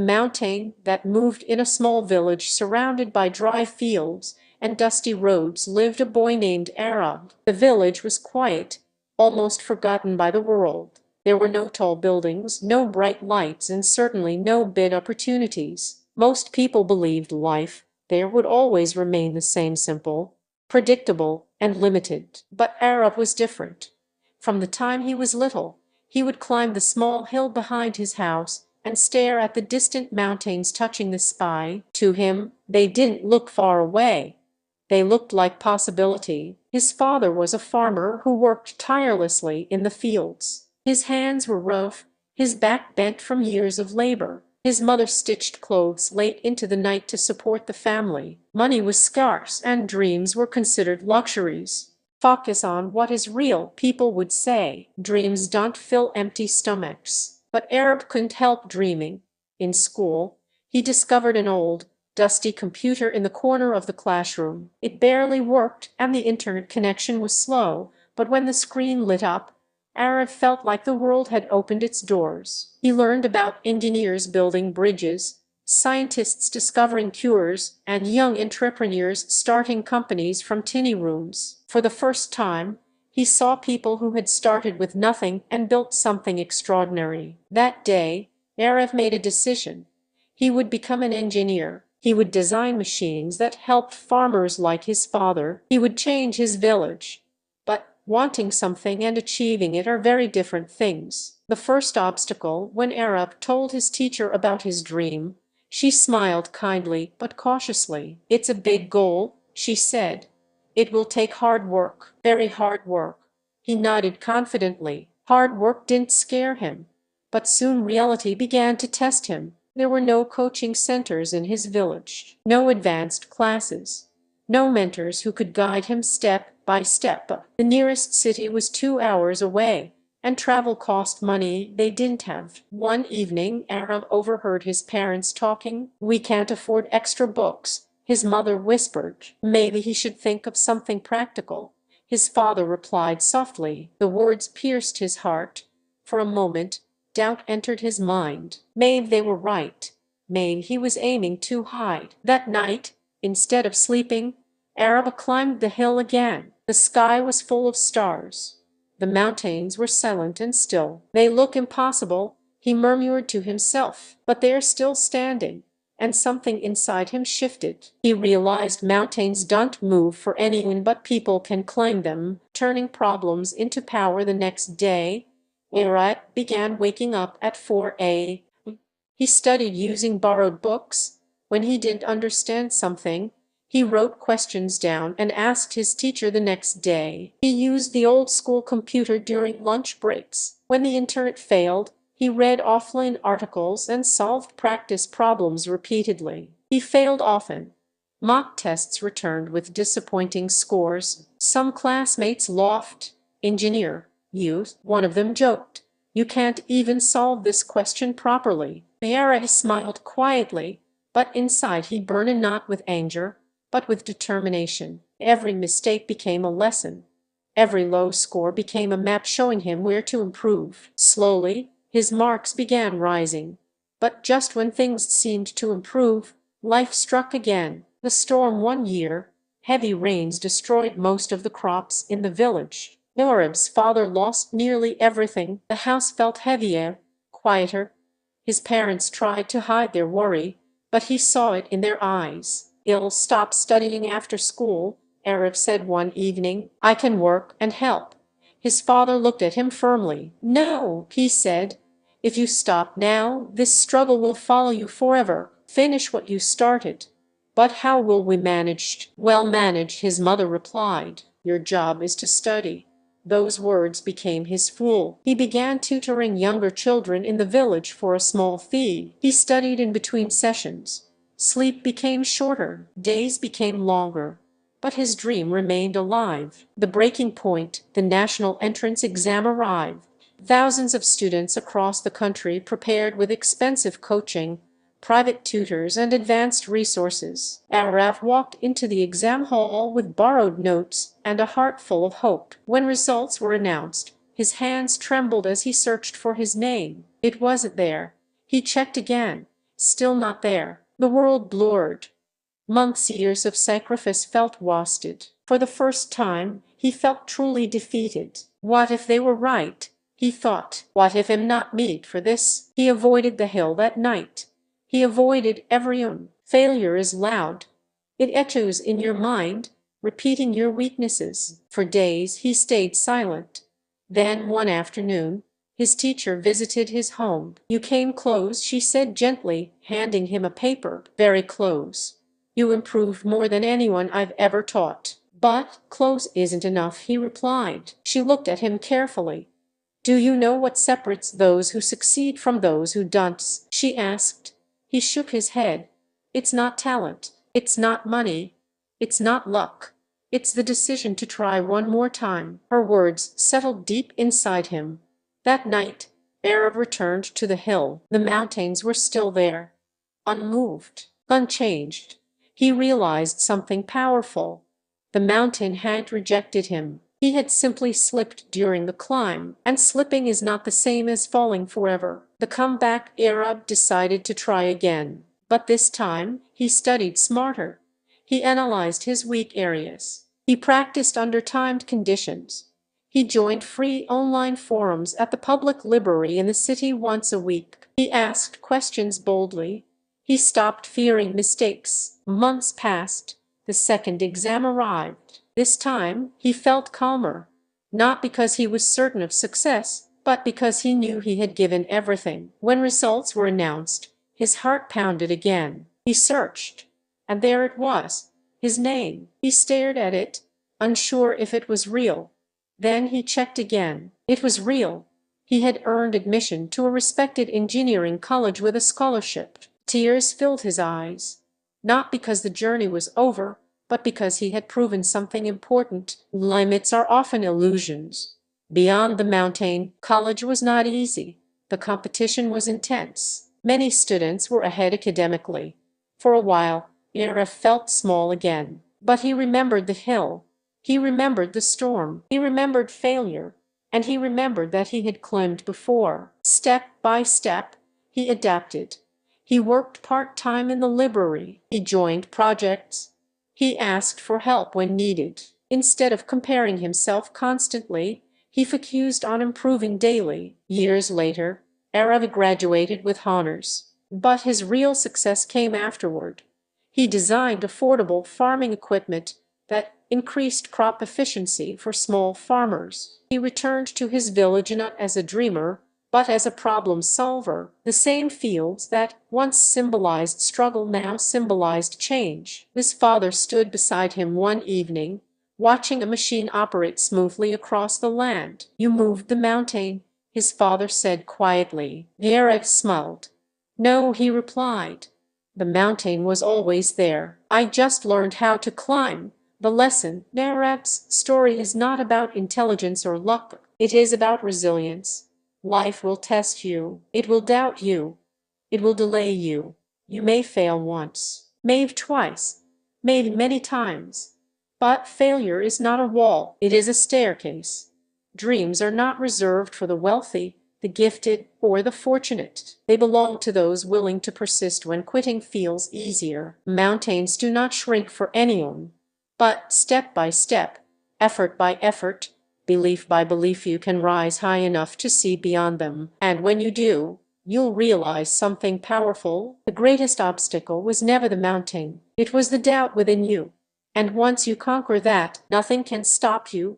mountain that moved in a small village surrounded by dry fields and dusty roads lived a boy named Arab. The village was quiet, almost forgotten by the world. There were no tall buildings, no bright lights, and certainly no big opportunities. Most people believed life there would always remain the same, simple, predictable, and limited. But Arab was different. From the time he was little, he would climb the small hill behind his house and stare at the distant mountains touching the sky. To him, they didn't look far away. They looked like possibility. His father was a farmer who worked tirelessly in the fields. His hands were rough, his back bent from years of labor. His mother stitched clothes late into the night to support the family. Money was scarce and dreams were considered luxuries. Focus on what is real, people would say. Dreams don't fill empty stomachs. But Arab couldn't help dreaming. In school, he discovered an old, dusty computer in the corner of the classroom. It barely worked and the internet connection was slow, but when the screen lit up, Arab felt like the world had opened its doors. He learned about engineers building bridges, scientists discovering cures, and young entrepreneurs starting companies from tiny rooms. For the first time, he saw people who had started with nothing and built something extraordinary. That day, Arab made a decision. He would become an engineer. He would design machines that helped farmers like his father. He would change his village. But wanting something and achieving it are very different things. The first obstacle, when Arab told his teacher about his dream, she smiled kindly but cautiously. "It's a big goal," she said. "It will take hard work, very hard work." He nodded confidently. Hard work didn't scare him. But soon reality began to test him. There were no coaching centers in his village, no advanced classes, no mentors who could guide him step by step. The nearest city was 2 hours away, and travel cost money they didn't have. One evening, Arab overheard his parents talking. "We can't afford extra books," his mother whispered. "Maybe he should think of something practical," his father replied softly. The words pierced his heart. For a moment, doubt entered his mind. Maybe they were right. Maybe he was aiming too high. That night, instead of sleeping, Arab climbed the hill again. The sky was full of stars. The mountains were silent and still. "They look impossible," he murmured to himself, "but they are still standing." And something inside him shifted. He realized mountains don't move for anyone but people can climb them. Turning problems into power. The next day, Arab began waking up at 4 a.m. He studied using borrowed books. When he didn't understand something, he wrote questions down and asked his teacher the next day. He used the old school computer during lunch breaks. When the internet failed, he read offline articles and solved practice problems repeatedly. He failed often. Mock tests returned with disappointing scores. Some classmates laughed. "Engineer, you," one of them joked. "You can't even solve this question properly." Arab smiled quietly, but inside he burned not with anger, but with determination. Every mistake became a lesson. Every low score became a map showing him where to improve. Slowly, his marks began rising. But just when things seemed to improve, life struck again. The storm one year, heavy rains destroyed most of the crops in the village. Arab's father lost nearly everything. The house felt heavier, quieter. His parents tried to hide their worry, but he saw it in their eyes. "I'll stop studying after school," Arab said one evening. "I can work and help." His father looked at him firmly. "No," he said. "If you stop now, this struggle will follow you forever. Finish what you started." "But how will we manage?" "Well managed," his mother replied. "Your job is to study." Those words became his fuel. He began tutoring younger children in the village for a small fee. He studied in between sessions. Sleep became shorter, days became longer, but his dream remained alive. The breaking point, the national entrance exam arrived. Thousands of students across the country prepared with expensive coaching, private tutors, and advanced resources. Araf walked into the exam hall with borrowed notes and a heart full of hope. When results were announced, his hands trembled as he searched for his name. It wasn't there. He checked again. Still not there. The world blurred. Months, years of sacrifice felt wasted. For the first time, he felt truly defeated. What if they were right? He thought. What if I'm not made for this? He avoided the hill that night. He avoided everyone. Failure is loud. It echoes in your mind, repeating your weaknesses. For days he stayed silent. Then one afternoon, his teacher visited his home. "You came close," she said gently, handing him a paper. "Very close. You improved more than anyone I've ever taught." "But close isn't enough," he replied. She looked at him carefully. "Do you know what separates those who succeed from those who don't?" she asked. He shook his head. "It's not talent. It's not money. It's not luck. It's the decision to try one more time." Her words settled deep inside him. That night, Arab returned to the hill. The mountains were still there, unmoved, unchanged. He realized something powerful. The mountain had rejected him. He had simply slipped during the climb, and slipping is not the same as falling forever. The comeback Arab decided to try again. But this time, he studied smarter. He analyzed his weak areas. He practiced under timed conditions. He joined free online forums at the public library in the city once a week. He asked questions boldly. He stopped fearing mistakes. Months passed. The second exam arrived. This time, he felt calmer. Not because he was certain of success, but because he knew he had given everything. When results were announced, his heart pounded again. He searched. And there it was, his name. He stared at it, unsure if it was real. Then he checked again. It was real. He had earned admission to a respected engineering college with a scholarship. Tears filled his eyes. Not because the journey was over, but because he had proven something important. Limits are often illusions. Beyond the mountain, college was not easy. The competition was intense. Many students were ahead academically. For a while, Ira felt small again. But he remembered the hill. He remembered the storm. He remembered failure. And he remembered that he had climbed before. Step by step, he adapted. He worked part-time in the library. He joined projects. He asked for help when needed. Instead of comparing himself constantly, he focused on improving daily. Years later, Arav graduated with honors. But his real success came afterward. He designed affordable farming equipment that increased crop efficiency for small farmers. He returned to his village not as a dreamer, but as a problem solver. The same fields that once symbolized struggle now symbolized change. His father stood beside him one evening, watching a machine operate smoothly across the land. "You moved the mountain," his father said quietly. Yarek smiled. "No," he replied. "The mountain was always there. I just learned how to climb." The lesson, Nareb's story, is not about intelligence or luck. It is about resilience. Life will test you. It will doubt you. It will delay you. You may fail once, maybe twice, maybe many times. But failure is not a wall. It is a staircase. Dreams are not reserved for the wealthy, the gifted, or the fortunate. They belong to those willing to persist when quitting feels easier. Mountains do not shrink for anyone. But step by step, effort by effort, belief by belief, you can rise high enough to see beyond them. And when you do, you'll realize something powerful. The greatest obstacle was never the mountain. It was the doubt within you. And once you conquer that, nothing can stop you.